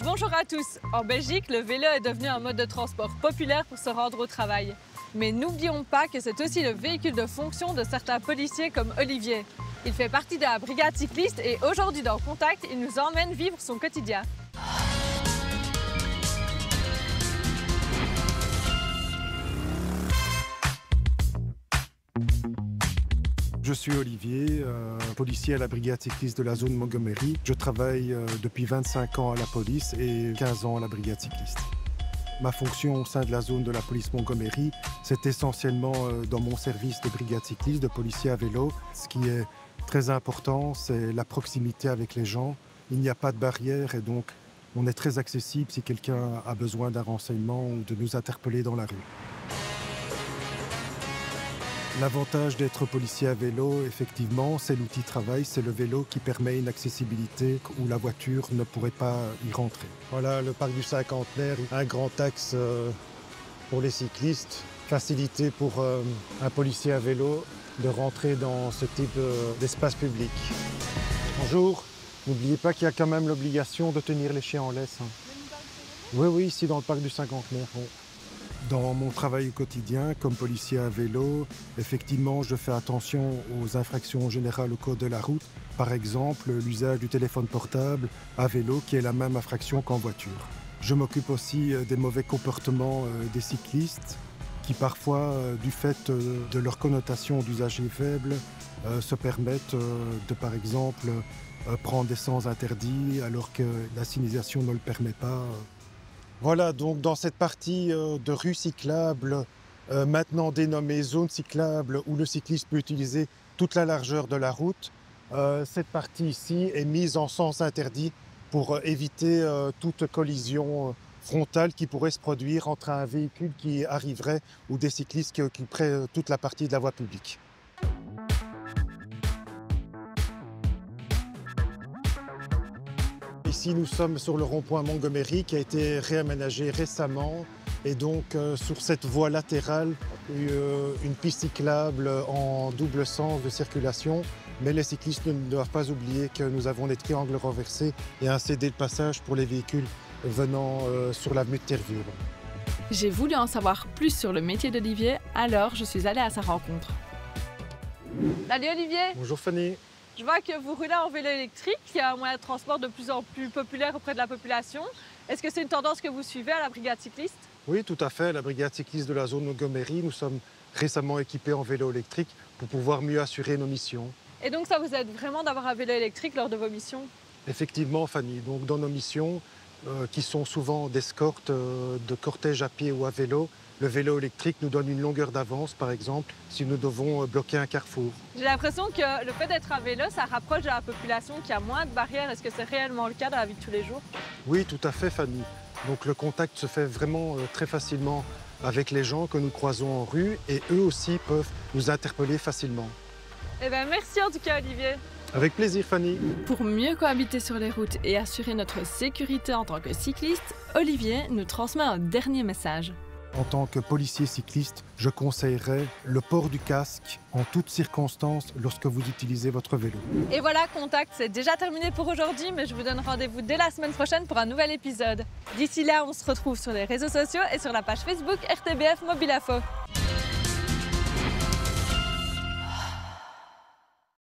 Bonjour à tous. En Belgique, le vélo est devenu un mode de transport populaire pour se rendre au travail. Mais n'oublions pas que c'est aussi le véhicule de fonction de certains policiers comme Olivier. Il fait partie de la brigade cycliste et aujourd'hui dans Contact, il nous emmène vivre son quotidien. Je suis Olivier, policier à la brigade cycliste de la zone Montgomery. Je travaille depuis 25 ans à la police et 15 ans à la brigade cycliste. Ma fonction au sein de la zone de la police Montgomery, c'est essentiellement dans mon service de brigade cycliste, de policier à vélo. Ce qui est très important, c'est la proximité avec les gens. Il n'y a pas de barrière et donc on est très accessible si quelqu'un a besoin d'un renseignement ou de nous interpeller dans la rue. L'avantage d'être policier à vélo, effectivement, c'est l'outil de travail, c'est le vélo qui permet une accessibilité où la voiture ne pourrait pas y rentrer. Voilà, le parc du Cinquantenaire, un grand axe pour les cyclistes, facilité pour un policier à vélo de rentrer dans ce type d'espace public. Bonjour, n'oubliez pas qu'il y a quand même l'obligation de tenir les chiens en laisse. Oui, ici dans le parc du Cinquantenaire. Oui. Dans mon travail au quotidien, comme policier à vélo, effectivement, je fais attention aux infractions générales au code de la route. Par exemple, l'usage du téléphone portable à vélo, qui est la même infraction qu'en voiture. Je m'occupe aussi des mauvais comportements des cyclistes, qui parfois, du fait de leur connotation d'usager faible, se permettent de, par exemple, prendre des sens interdits alors que la signalisation ne le permet pas. Voilà, donc dans cette partie de rue cyclable, maintenant dénommée zone cyclable, où le cycliste peut utiliser toute la largeur de la route, cette partie ici est mise en sens interdit pour éviter toute collision frontale qui pourrait se produire entre un véhicule qui arriverait ou des cyclistes qui occuperaient toute la partie de la voie publique. Ici, nous sommes sur le rond-point Montgomery qui a été réaménagé récemment. Et donc, sur cette voie latérale, une piste cyclable en double sens de circulation. Mais les cyclistes ne doivent pas oublier que nous avons des triangles renversés et un cédé de passage pour les véhicules venant sur l'avenue de Tervuren. J'ai voulu en savoir plus sur le métier d'Olivier, alors je suis allée à sa rencontre. Salut Olivier. Bonjour Fanny. Je vois que vous roulez en vélo électrique, il y a un moyen de transport de plus en plus populaire auprès de la population. Est-ce que c'est une tendance que vous suivez à la brigade cycliste? Oui, tout à fait. La brigade cycliste de la zone Montgomery, nous sommes récemment équipés en vélo électrique pour pouvoir mieux assurer nos missions. Et donc ça vous aide vraiment d'avoir un vélo électrique lors de vos missions? Effectivement, Fanny. Donc dans nos missions, qui sont souvent d'escorte de cortège à pied ou à vélo, le vélo électrique nous donne une longueur d'avance, par exemple, si nous devons bloquer un carrefour. J'ai l'impression que le fait d'être à vélo, ça rapproche de la population, qu'il y a moins de barrières. Est-ce que c'est réellement le cas dans la vie de tous les jours? Oui, tout à fait, Fanny. Donc le contact se fait vraiment très facilement avec les gens que nous croisons en rue et eux aussi peuvent nous interpeller facilement. Eh bien, merci en tout cas, Olivier. Avec plaisir, Fanny. Pour mieux cohabiter sur les routes et assurer notre sécurité en tant que cycliste, Olivier nous transmet un dernier message. En tant que policier cycliste, je conseillerais le port du casque en toutes circonstances lorsque vous utilisez votre vélo. Et voilà, Contact, c'est déjà terminé pour aujourd'hui, mais je vous donne rendez-vous dès la semaine prochaine pour un nouvel épisode. D'ici là, on se retrouve sur les réseaux sociaux et sur la page Facebook RTBF Mobile Info.